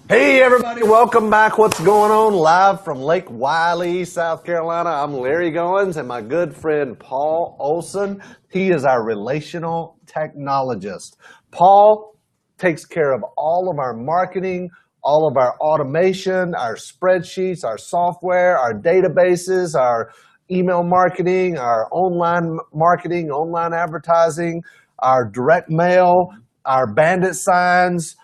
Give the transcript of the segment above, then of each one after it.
Hey everybody, welcome back. What's going on? Live from Lake Wiley, South Carolina. I'm Larry Goins and my good friend Paul Olson. He is our relational technologist. Paul takes care of all of our marketing, all of our automation, our spreadsheets, our software, our databases, our email marketing, our online marketing, online advertising, our direct mail, our bandit signs.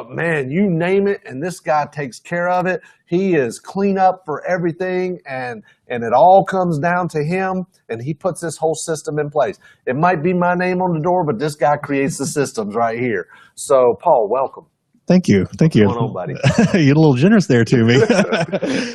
Man, you name it, and this guy takes care of it. He is clean up for everything, and it all comes down to him, and he puts this whole system in place. It might be my name on the door, but this guy creates the systems right here. So, Paul, welcome. Thank you. Thank you. What's going on, buddy? You're a little generous there to me.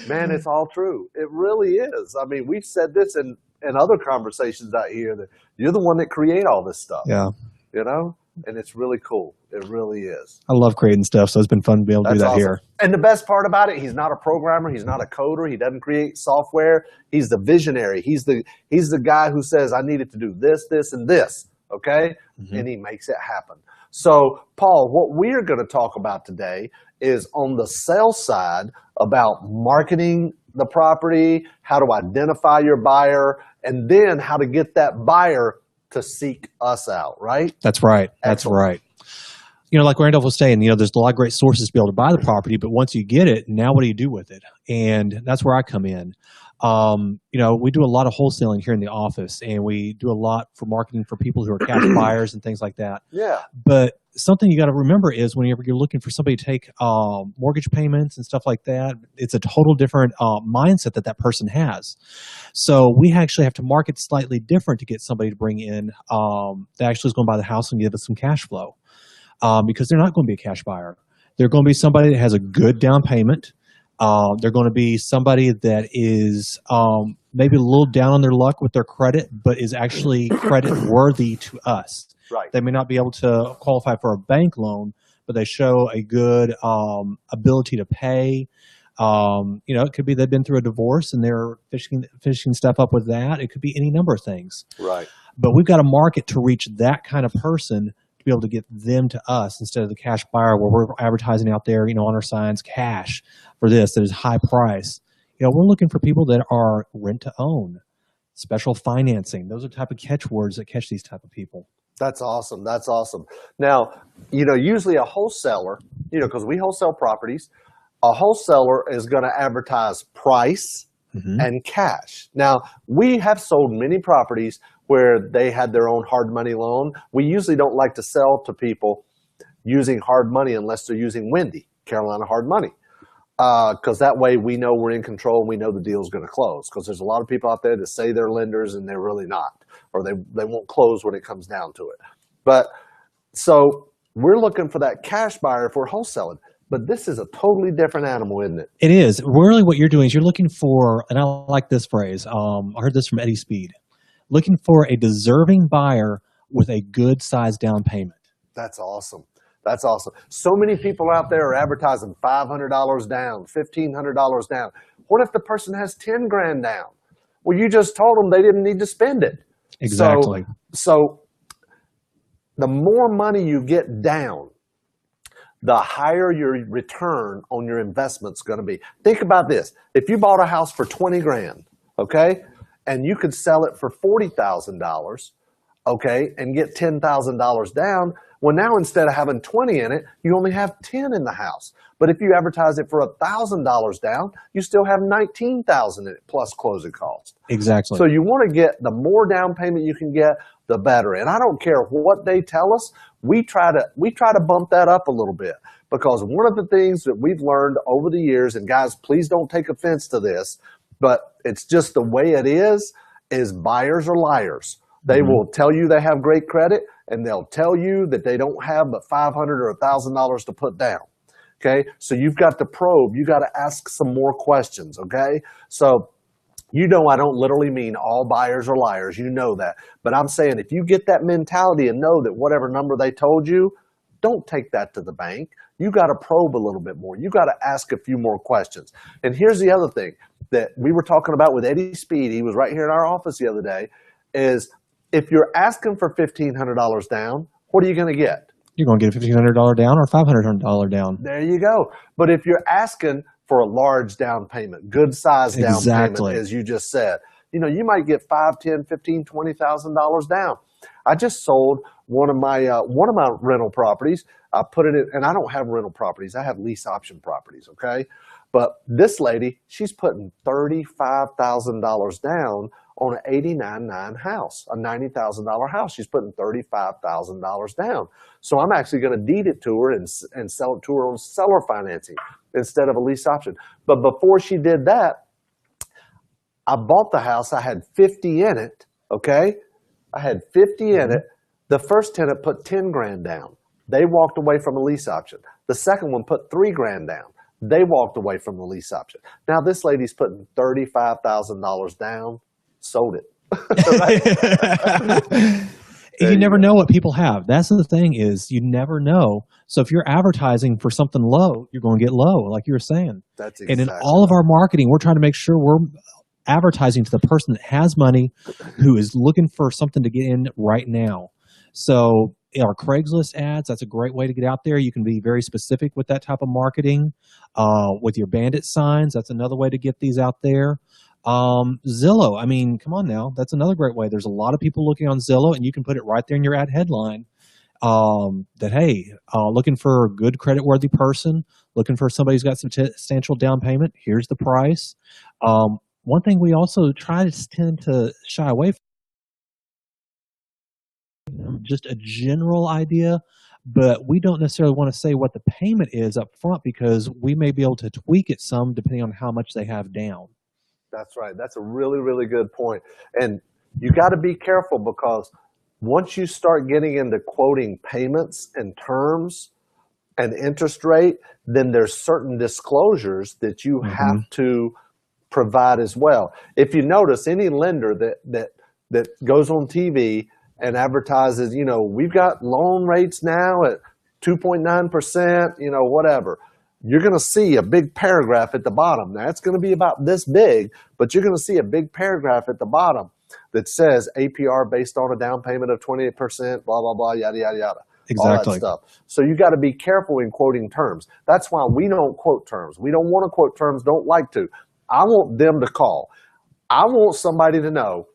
Man, it's all true. It really is. I mean, we've said this in other conversations out here that you're the one that create all this stuff. Yeah. You know? And it's really cool. It really is. I love creating stuff, so it's been fun to be able to do that awesome. here. And the best part about it, he's not a programmer. He's not a coder. He doesn't create software. He's the visionary. He's the guy who says, I needed to do this, this, and this. Okay? Mm-hmm. And he makes it happen. So, Paul, what we're going to talk about today is on the sales side about marketing the property, how to identify your buyer, and then how to get that buyer to seek us out, right? That's right. That's right. You know, like Randolph was saying, there's a lot of great sources to be able to buy the property, but once you get it, now what do you do with it? And that's where I come in. We do a lot of wholesaling here in the office, and we do a lot for marketing for people who are cash buyers and things like that. Yeah. But something you got to remember is whenever you're looking for somebody to take mortgage payments and stuff like that, it's a total different mindset that person has. So we actually have to market slightly different to get somebody to bring in that actually is going to buy the house and give us some cash flow because they're not going to be a cash buyer. They're going to be somebody that has a good down payment. They're going to be somebody that is maybe a little down on their luck with their credit, but is actually credit worthy to us. Right. They may not be able to qualify for a bank loan, but they show a good ability to pay. It could be they've been through a divorce and they're finishing stuff up with that. It could be any number of things. Right. But we've got a market to reach that kind of person to be able to get them to us instead of the cash buyer where we're advertising out there, on our signs, cash for this that is high price. We're looking for people that are rent to own, special financing. Those are the type of catchwords that catch these type of people. That's awesome. That's awesome. Now, usually a wholesaler, because we wholesale properties, a wholesaler is going to advertise price and cash. Now, we have sold many properties where they had their own hard money loan. We usually don't like to sell to people using hard money unless they're using Wendy, Carolina Hard Money. Because that way we know we're in control and we know the deal's going to close. Because there's a lot of people out there that say they're lenders and they're really not. Or they won't close when it comes down to it. But so we're looking for that cash buyer if we're wholesaling. But this is a totally different animal, isn't it? It is. Really what you're doing is you're looking for, and I like this phrase, I heard this from Eddie Speed, looking for a deserving buyer with a good size down payment. That's awesome. That's awesome. So many people out there are advertising $500 down, $1,500 down. What if the person has 10 grand down? Well, you just told them they didn't need to spend it. Exactly. So the more money you get down, the higher your return on your investment's going to be. Think about this. If you bought a house for 20 grand, okay, and you could sell it for $40,000, okay, and get $10,000 down, well, now instead of having 20 in it, you only have 10 in the house. But if you advertise it for $1,000 down, you still have $19,000 in it plus closing costs. Exactly. So you want to get the more down payment you can get, the better. And I don't care what they tell us. We try to bump that up a little bit because one of the things that we've learned over the years, and guys, please don't take offense to this, but it's just the way it is buyers are liars. They will tell you they have great credit, and they'll tell you that they don't have but $500 or $1,000 to put down. Okay, so you've got to probe. You got to ask some more questions. Okay, so I don't literally mean all buyers are liars. You know that, but I'm saying if you get that mentality and know that whatever number they told you, don't take that to the bank. You got to probe a little bit more. You got to ask a few more questions. And here's the other thing that we were talking about with Eddie Speed. He was right here in our office the other day. Is if you're asking for $1,500 down, what are you going to get? You're going to get a $1,500 down or $500 down. There you go. But if you're asking for a large down payment, good size down payment, as you just said, you might get $5, $10, $15, $20,000 down. I just sold one of my rental properties. I put it in, and I don't have rental properties. I have lease option properties. Okay. But this lady, she's putting $35,000 down on an 89.9 house, a $90,000 house. She's putting $35,000 down. So I'm actually going to deed it to her and sell it to her on seller financing instead of a lease option. But before she did that, I bought the house. I had 50 in it. Okay. I had 50 in it. The first tenant put 10 grand down. They walked away from a lease option. The second one put $3 down. They walked away from the lease option. Now this lady's putting $35,000 down, sold it. You never know what people have. That's the thing, is you never know. So if you're advertising for something low, you're going to get low, like you were saying. That's exactly. And in all of our marketing, we're trying to make sure we're advertising to the person that has money, who is looking for something to get in right now. So our Craigslist ads, that's a great way to get out there. You can be very specific with that type of marketing. With your bandit signs, that's another way to get these out there. Zillow, I mean, come on now. That's another great way. There's a lot of people looking on Zillow, and you can put it right there in your ad headline that, hey, looking for a good credit-worthy person, looking for somebody who's got substantial down payment, here's the price. One thing we also tend to shy away from, just a general idea, but we don't necessarily want to say what the payment is up front, because we may be able to tweak it some depending on how much they have down. That's right. That's a really, really good point. And you got to be careful, because once you start getting into quoting payments and terms and interest rate, then there's certain disclosures that you have to provide as well. If you notice, any lender that goes on TV and advertises, we've got loan rates now at 2.9%, whatever, you're going to see a big paragraph at the bottom. Now, it's going to be about this big, but you're going to see a big paragraph at the bottom that says APR based on a down payment of 28%, blah, blah, blah, yada, yada, yada. Exactly. All that stuff. So you got to be careful in quoting terms. That's why we don't quote terms. We don't want to quote terms, don't like to. I want them to call. I want somebody to know,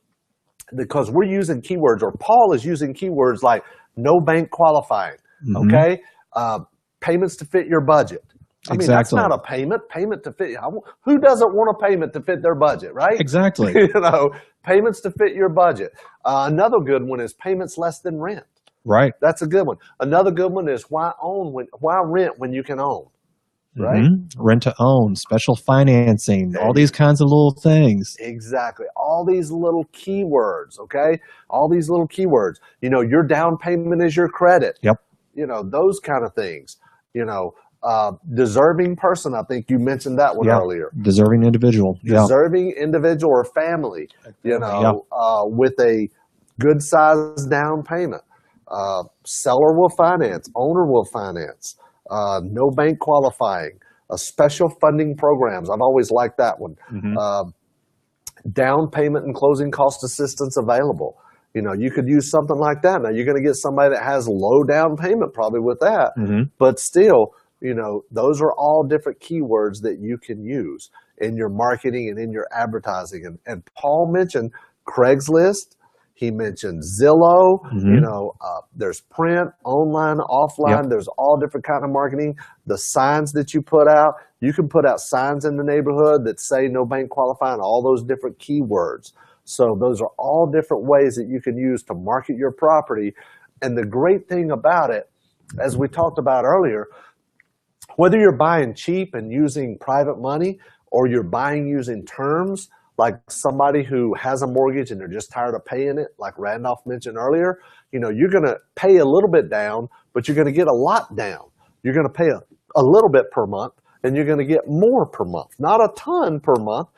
because we're using keywords, or Paul is using keywords like no bank qualifying, okay? Payments to fit your budget. I mean, that's not a payment to fit. Who doesn't want a payment to fit their budget, right? Exactly. Payments to fit your budget. Another good one is payments less than rent. Right. That's a good one. Another good one is why rent when you can own, right? Rent to own, special financing, all these kinds of little things. Exactly. All these little keywords, okay? All these little keywords. Your down payment is your credit. Yep. Those kind of things. Deserving person, I think you mentioned that one earlier. Deserving individual. Deserving individual or family, with a good size down payment. Seller will finance, owner will finance, no bank qualifying, special funding programs. I've always liked that one. Down payment and closing cost assistance available. You could use something like that. Now, you're going to get somebody that has low down payment probably with that, but still, those are all different keywords that you can use in your marketing and in your advertising. And Paul mentioned Craigslist. He mentioned Zillow. There's print, online, offline. There's all different kind of marketing. The signs that you put out, you can put out signs in the neighborhood that say no bank qualifying, all those different keywords. So those are all different ways that you can use to market your property. And the great thing about it, as we talked about earlier, whether you're buying cheap and using private money, or you're buying using terms, like somebody who has a mortgage and they're just tired of paying it, like Randolph mentioned earlier, you're going to pay a little bit down, but you're going to get a lot down. You're going to pay a little bit per month, and you're going to get more per month. Not a ton per month.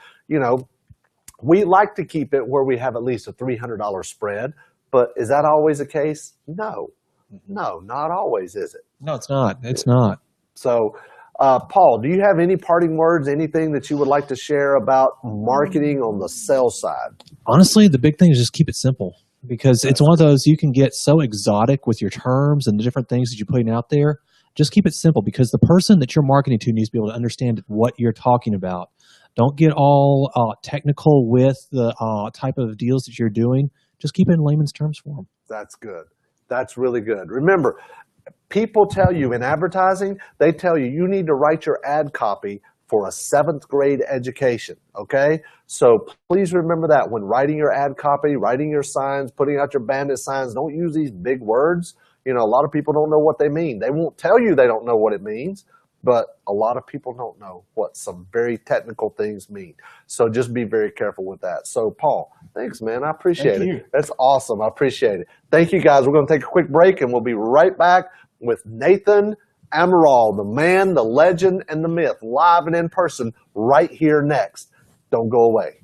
We like to keep it where we have at least a $300 spread, but is that always the case? No, not always, is it? No, it's not. It's not. So, Paul, do you have any parting words, anything that you would like to share about marketing on the sell side? Honestly, the big thing is just keep it simple. because it's one of those, you can get so exotic with your terms and the different things that you're putting out there. Just keep it simple, because the person that you're marketing to needs to be able to understand what you're talking about. Don't get all technical with the type of deals that you're doing. Just keep it in layman's terms for them. That's good. That's really good. Remember, people tell you in advertising, they tell you you need to write your ad copy for a 7th grade education, okay? So please remember that when writing your ad copy, writing your signs, putting out your bandit signs, don't use these big words. You know, a lot of people don't know what they mean. They won't tell you they don't know what it means, but a lot of people don't know what some very technical things mean. So just be very careful with that. So Paul, thanks, man. I appreciate it. That's awesome. I appreciate it. Thank you, guys. We're going to take a quick break, and we'll be right back with Nathan Amaral, the man, the legend, and the myth, live and in person right here next. Don't go away.